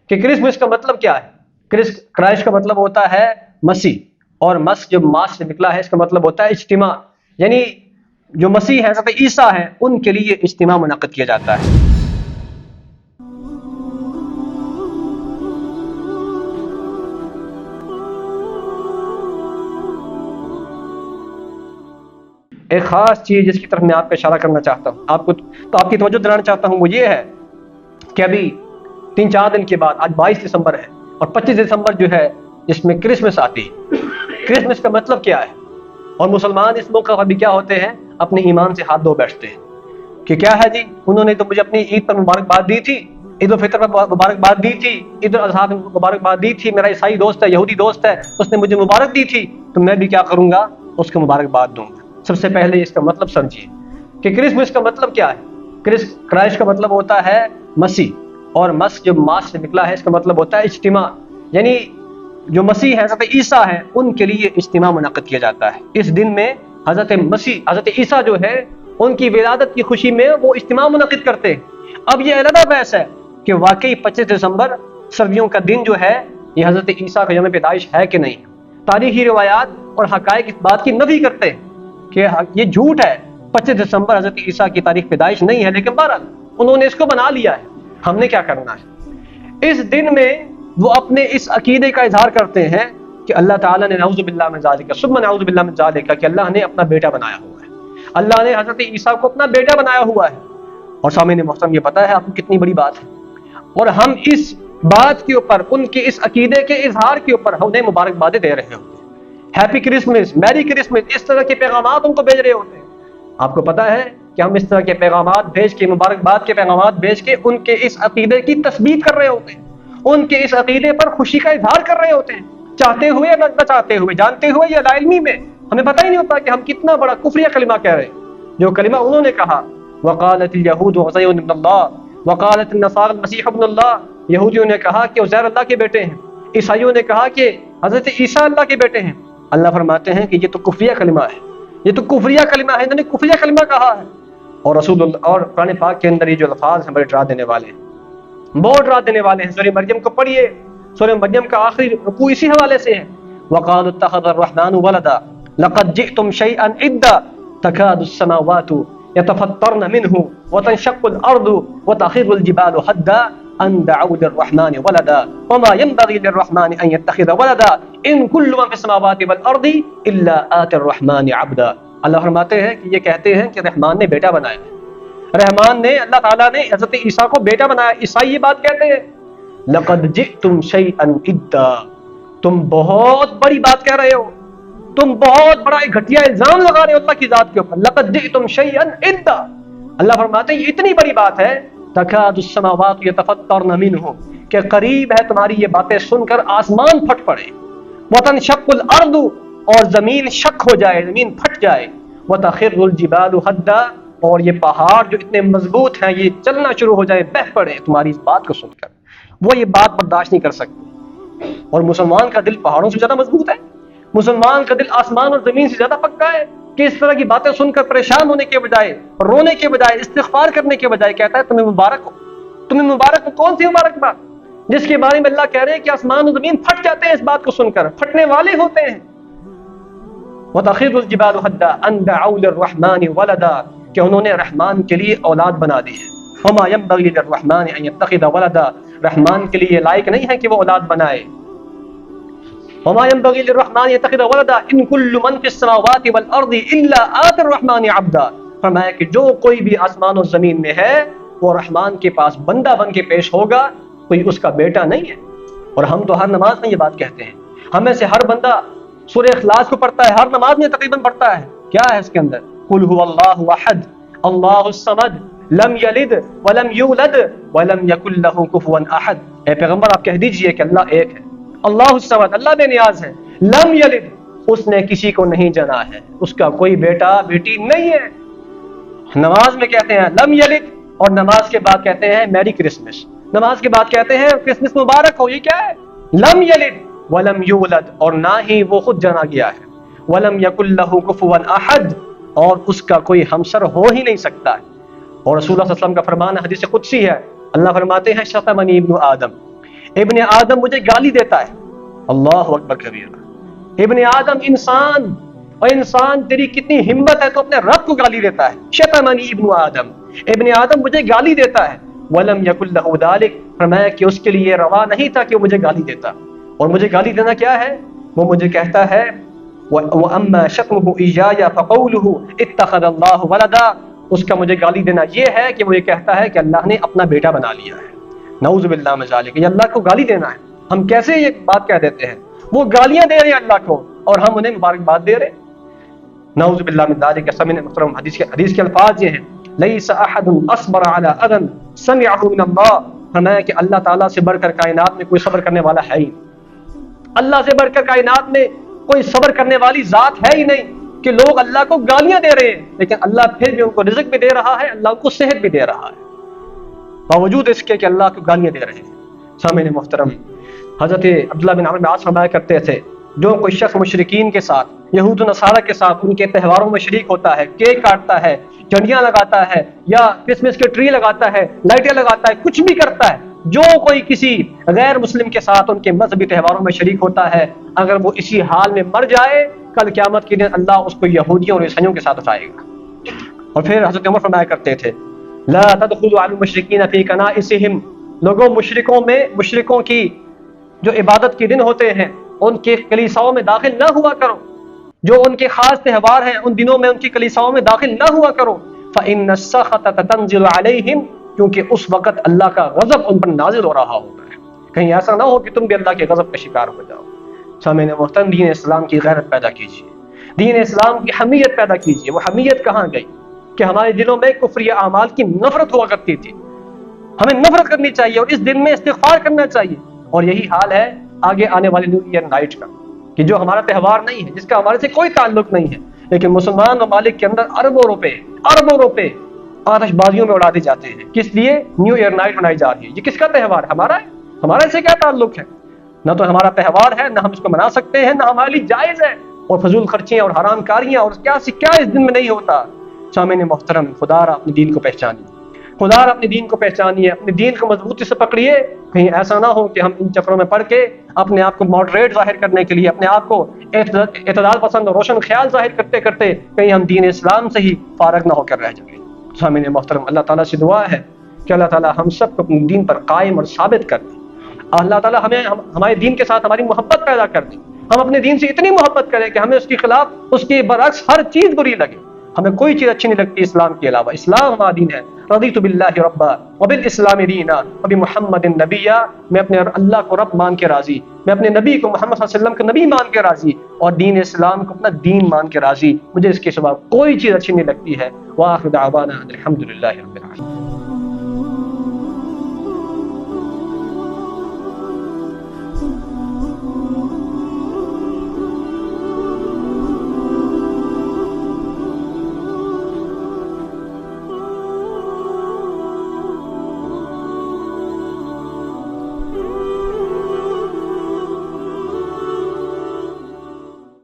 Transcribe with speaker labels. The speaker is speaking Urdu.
Speaker 1: کہ کرسمس کا مطلب کیا ہے؟ کرائسٹ کا مطلب ہوتا ہے مسیح، اور مس جو ماس سے نکلا ہے اس کا مطلب ہوتا ہے اجتماع، یعنی جو مسیح ہے، حضرت عیسیٰ ہیں، ان کے لیے اجتماع منعقد کیا جاتا ہے۔ ایک خاص چیز جس کی طرف میں آپ کا اشارہ کرنا چاہتا ہوں، آپ کی توجہ دلانا چاہتا ہوں، وہ یہ ہے کہ ابھی 3-4 دن کے بعد، آج 22 دسمبر ہے اور 25 دسمبر جو ہے جس میں کرسمس آتی ہے۔ کرسمس کا مطلب کیا ہے؟ اور مسلمان اس موقع پر بھی کیا ہوتے ہیں؟ اپنے ایمان سے ہاتھ دھو بیٹھتے ہیں کہ کیا ہے جی، انہوں نے تو مجھے اپنی عید پر مبارکباد دی تھی، عید الفطر پر مبارکباد دی تھی، عید الاضحیٰ پر مبارکباد دی تھی، میرا عیسائی دوست ہے، یہودی دوست ہے، اس نے مجھے مبارک دی تھی، تو میں بھی کیا کروں گا؟ اس کو مبارکباد دوں گا۔ سب سے پہلے اس کا مطلب سمجھیے کہ کرسمس کا مطلب کیا ہے؟ کرائسٹ کا مطلب ہوتا ہے مسیح، اور مس جو ماس سے نکلا ہے اس کا مطلب ہوتا ہے اجتماع، یعنی جو مسیح ہے، حضرت عیسیٰ ہیں، ان کے لیے اجتماع منعقد کیا جاتا ہے۔ اس دن میں حضرت عیسیٰ جو ہے ان کی ولادت کی خوشی میں وہ اجتماع منعقد کرتے ہیں۔ اب یہ علیحدہ بحث ہے کہ واقعی 25 دسمبر سردیوں کا دن جو ہے یہ حضرت عیسیٰ کا یوم پیدائش ہے کہ نہیں۔ تاریخی روایات اور حقائق اس بات کی نفی کرتے ہیں کہ یہ جھوٹ ہے، 25 دسمبر حضرت عیسیٰ کی تاریخ پیدائش نہیں ہے، لیکن بہرحال انہوں نے اس کو بنا لیا ہے۔ ہم نے کیا کرنا ہے؟ اس دن میں وہ اپنے اس عقیدے کا اظہار کرتے ہیں کہ اللہ تعالیٰ نے نعوذ باللہ من ذالک ثم نعوذ باللہ من ذالک کہ اللہ نے اپنا بیٹا بنایا ہوا ہے، اللہ نے حضرت عیسیٰ کو اپنا بیٹا بنایا ہوا ہے۔ اور سامعین محترم، یہ پتہ ہے آپ کو کتنی بڑی بات ہے، اور ہم اس بات کے اوپر، ان کے اس عقیدے کے اظہار کے اوپر انہیں مبارکبادیں دے رہے ہوتے ہیں، ہیپی کرسمس، میری کرسمس، اس طرح کے پیغامات ان کو بھیج رہے ہوتے ہیں۔ آپ کو پتہ ہے کہ ہم اس طرح کے پیغامات بھیج کے، مبارکباد کے پیغامات بھیج کے ان کے اس عقیدے کی تثبیت کر رہے ہوتے ہیں، ان کے اس عقیدے پر خوشی کا اظہار کر رہے ہوتے ہیں، چاہتے ہوئے یا نہ چاہتے ہوئے، جانتے ہوئے یا لا علمی میں۔ ہمیں پتہ ہی نہیں ہوتا کہ ہم کتنا بڑا کفریہ کلمہ کہہ رہے ہیں، جو کلمہ انہوں نے کہا، وقالت الیہود عزیر ابن اللہ وقالت النصارى المسیح ابن اللہ، یہودیوں نے کہا کہ عزیر اللہ کے بیٹے ہیں، عیسائیوں نے کہا کہ حضرت عیسیٰ اللہ کے بیٹے ہیں۔ اللہ فرماتے ہیں کہ یہ تو کفریہ کلمہ ہے، یہ تو کفریہ کلمہ ہے، انہوں نے کفریہ کلمہ کہا ہے۔ اور رسول اللہ اور قرآن پاک کے اندر یہ جو الفاظ ہیں بڑے ڈرا دینے والے ہیں، بہت ڈرا دینے والے ہیں۔ سورہ مریم کو پڑھیے، سورہ مریم کا آخری رکوع اسی حوالے سے ہے، وقالوا اتخذ الرحمن ولدا لقد جئتم شيئا عدا تكاد السماوات يتفطرن منه وتنشق الارض وتخر الجبال هدا ان دعوا للرحمن ولدا وما ينبغي للرحمن ان يتخذ ولدا ان كل من في السماوات والارض الا آتي الرحمن عبدا۔ اللہ فرماتے ہیں کہ یہ کہتے ہیں کہ رحمان نے بیٹا بنایا، رحمان نے، اللہ تعالیٰ نے حضرت عیسیٰ کو بیٹا بنایا۔ عیسائی یہ بات کہتے ہیں، لقد جئتم شيئا عدا، تم بہت بڑی بات کہہ رہے ہو، تم بہت بڑا ایک گھٹیا الزام لگا رہے ہو اللہ کی ذات کے اوپر۔ لقد جئتم شيئا عدا، اللہ فرماتے ہیں یہ اتنی بڑی بات ہے، تکاد السماوات يتفطرن منه، کہ قریب ہے تمہاری یہ باتیں سن کر آسمان پھٹ پڑے، وتنشق الارض، اور زمین شق ہو جائے، زمین پھٹ جائے، وتخر الجبال هدا، اور یہ پہاڑ جو اتنے مضبوط ہیں یہ چلنا شروع ہو جائے، بہہ پڑے تمہاری اس بات کو سن کر۔ وہ یہ بات برداشت نہیں کر سکتے، اور مسلمان کا دل پہاڑوں سے زیادہ مضبوط ہے، مسلمان کا دل آسمان اور زمین سے زیادہ پکا ہے، کہ اس طرح کی باتیں سن کر پریشان ہونے کے بجائے، رونے کے بجائے، استغفار کرنے کے بجائے کہتا ہے تمہیں مبارک ہو، تمہیں مبارک ہو۔ کون سی مبارک بات جس کے بارے میں اللہ کہہ رہے ہیں کہ آسمان اور زمین پھٹ جاتے ہیں اس بات کو سن کر، پھٹنے والے ہوتے ہیں۔ وَتَخِرُّ الْجِبَالُ هَدًّا أَن دَعَوْا لِلرَّحْمَنِ وَلَدًا، کہ انہوں نے رحمان کے لیے اولاد بنا دی ہے۔ وَمَا يَنبَغِي لِلرَّحْمَنِ أَن يَتَّخِذَ وَلَدًا، رحمان کے لیے لائق نہیں ہے کہ وہ اولاد بنائے۔ وَمَا يَنبَغِي لِلرَّحْمَنِ أَن يَتَّخِذَ وَلَدًا إِن كُلُّ مَن فِي السَّمَاوَاتِ وَالْأَرْضِ إِلَّا آتِ الرَّحْمَنِ عَبْدًا، فرمایا کہ جو کوئی بھی آسمان اور زمین میں ہے وہ رحمان کے پاس بندہ بن کے پیش ہوگا، کوئی اس کا بیٹا نہیں ہے۔ اور ہم تو ہر نماز میں یہ بات کہتے ہیں، ہم میں سے ہر بندہ سورہ اخلاص کو پڑھتا ہے، ہر نماز میں تقریباً پڑھتا ہے۔ کیا ہے اس کے اندر؟ قل هو اللہ احد اللہ الصمد لم یلد ولم یولد ولم یکن له کفوا احد۔ اے پیغمبر آپ کہہ دیجئے کہ اللہ ایک ہے، اللہ الصمد، اللہ بے نیاز ہے، لم یلد، اس نے کسی کو نہیں جنا ہے، اس کا کوئی بیٹا بیٹی نہیں ہے۔ نماز میں کہتے ہیں لم یلد، اور نماز کے بعد کہتے ہیں میری کرسمس، نماز کے بعد کہتے ہیں کرسمس مبارک ہو۔ یہ کیا ہے؟ لم یلد ولم یولد، اور نہ ہی وہ خود جنا گیا ہے، ولم یکن له کفوا احد، اور اس کا کوئی ہمسر ہو ہی نہیں سکتا ہے۔ اور رسول اللہ صلی اللہ علیہ وسلم کا فرمان حدیث قدسی ہے، اللہ فرماتے ہیں شتمنی ابن آدم، ابن آدم مجھے گالی دیتا ہے، اللہ اکبر کبیرہ، ابن آدم انسان، اور انسان تیری کتنی ہمت ہے تو اپنے رب کو گالی دیتا ہے، شتمنی ابن آدم، ابن آدم مجھے گالی دیتا ہے، ولم یکن لہ ذلک، فرمایا کہ اس کے لیے روا نہیں تھا کہ وہ مجھے گالی دیتا، اور مجھے گالی دینا کیا ہے، وہ مجھے کہتا ہے وَأَمَّا شَتْمُهُ إِيَّايَ فَقَوْلُهُ اتَّخَذَ اللَّهُ وَلَدًا، اس کا مجھے گالی دینا یہ ہے کہ وہ یہ کہتا ہے کہ اللہ نے اپنا بیٹا بنا لیا ہے، نعوذ باللہ من ذالک، یہ اللہ کو گالی دینا ہے۔ ہم کیسے یہ بات کہہ دیتے ہیں، وہ گالیاں دے رہے ہیں اللہ کو اور ہم انہیں مبارکباد دے رہے ہیں، نعوذ باللہ من ذالک۔ سامعین محترم، حدیث کے الفاظ یہ ہیں، لیس احد اصبر علی اذى سمعه من اللہ، فرمایا کہ اللہ تعالیٰ سے بڑھ کر کائنات میں کوئی صبر کرنے والا ہے ہی نہیں، اللہ سے بڑھ کر کائنات میں کوئی صبر کرنے والی ذات ہے ہی نہیں، کہ لوگ اللہ کو گالیاں دے رہے ہیں لیکن اللہ پھر بھی ان کو رزق بھی دے رہا ہے، اللہ کو صحت بھی دے رہا ہے، باوجود اس کے کہ اللہ کو گالیاں دے رہے ہیں۔ سامعین محترم، حضرت عبداللہ بن عمرو بن عاص فرمایا کرتے تھے، جو کوئی شخص مشرکین کے ساتھ، یہود و نصارہ کے ساتھ ان کے تہواروں میں شریک ہوتا ہے، کیک کاٹتا ہے، جھنڈیاں لگاتا ہے، یا کرسمس کے ٹری لگاتا ہے، لائٹیں لگاتا ہے، کچھ بھی کرتا ہے، جو کوئی کسی غیر مسلم کے ساتھ ان کے مذہبی تہواروں میں شریک ہوتا ہے، اگر وہ اسی حال میں مر جائے، کل قیامت کے دن اللہ اس کو یہودیوں اور عیسائیوں کے ساتھ اٹھائے گا۔ اور پھر حضرت عمر فرمایا کرتے تھے، لا تدخلوا علی المشرکین فی کنائسہم، لوگوں مشرکوں کی جو عبادت کے دن ہوتے ہیں ان کے کلیساؤں میں داخل نہ ہوا کرو، جو ان کے خاص تہوار ہیں ان دنوں میں ان کی کلیساؤں میں داخل نہ ہوا کرو، فإن السخطة تنزل علیہم، کیونکہ اس وقت اللہ کا غضب ان پر نازل ہو رہا ہوتا ہے، کہیں ایسا نہ ہو کہ تم بھی اللہ کے غضب کا شکار ہو جاؤ۔ سامعین محترم، دین اسلام کی غیرت پیدا کیجیے، دین اسلام کی حمیت پیدا کیجیے۔ وہ حمیت کہاں گئی کہ ہمارے دلوں میں کفری اعمال کی نفرت ہوا کرتی تھی، ہمیں نفرت کرنی چاہیے اور اس دن میں استغفار کرنا چاہیے، اور یہی حال ہے آگے آنے والی نیو ایئر نائٹ کا، کہ جو ہمارا تہوار نہیں ہے، جس کا ہمارے سے کوئی تعلق نہیں ہے، لیکن مسلمان ممالک کے اندر اربوں روپے آتش بازیوں میں اڑا دی جاتے ہیں۔ کس لیے نیو ایئر نائٹ منائی جا رہی ہے؟ یہ کس کا تہوار ہے؟ ہمارا ہے؟ ہمارے سے کیا تعلق ہے؟ نہ تو ہمارا تہوار ہے، نہ ہم اس کو منا سکتے ہیں، نہ ہمارے لیے جائز ہے، اور فضول خرچیاں اور حرام کاریاں اور کیا اس دن میں نہیں ہوتا۔ سامعین محترم، خدا را اپنے دین کو پہچانیے، خدا را اپنے دین کو پہچانیے، اپنے دین کو مضبوطی سے پکڑیے، کہیں ایسا نہ ہو کہ ہم ان چکروں میں پڑ کے اپنے آپ کو ماڈریٹ ظاہر کرنے کے لیے، اپنے آپ کو اعتدال پسند اور روشن خیال ظاہر کرتے کرتے کہیں ہم دین اسلام سے ہی فارغ نہ ہو کر رہ جائیں۔ سامعین محترم، اللہ تعالیٰ سے دعا ہے کہ اللہ تعالیٰ ہم سب کو اپنے دین پر قائم اور ثابت کر دے، اللہ تعالیٰ ہمارے دین کے ساتھ ہماری محبت پیدا کر دے، ہم اپنے دین سے اتنی محبت کریں کہ ہمیں اس کے خلاف، اس کے برعکس ہر چیز بری لگے، ہمیں کوئی چیز اچھی نہیں لگتی اسلام کے علاوہ۔ اسلام ہمارا دین ہے، رضیت باللہ ربا وبالاسلام دینا وبمحمد نبیا، میں اپنے اللہ کو رب مان کے راضی، میں اپنے نبی کو محمد صلی اللہ علیہ وسلم کو نبی مان کے راضی، اور دین اسلام کو اپنا دین مان کے راضی، مجھے اس کے سوا کوئی چیز اچھی نہیں لگتی ہے۔ وآخر دعوانا الحمدللہ رب العالمین۔